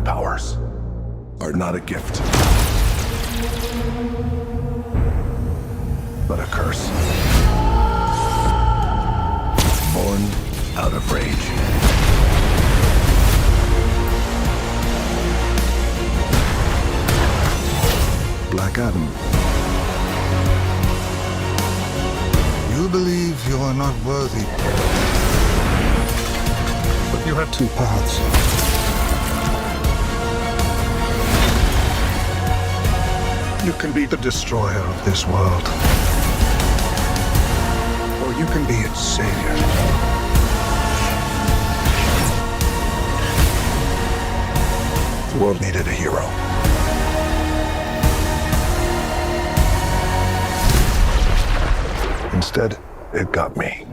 My powers are not a gift, but a curse. Born out of rage. Black Adam. You believe you are not worthy. But you have two paths. You can be the destroyer of this world. Or you can be its savior. The world needed a hero. Instead, it got me.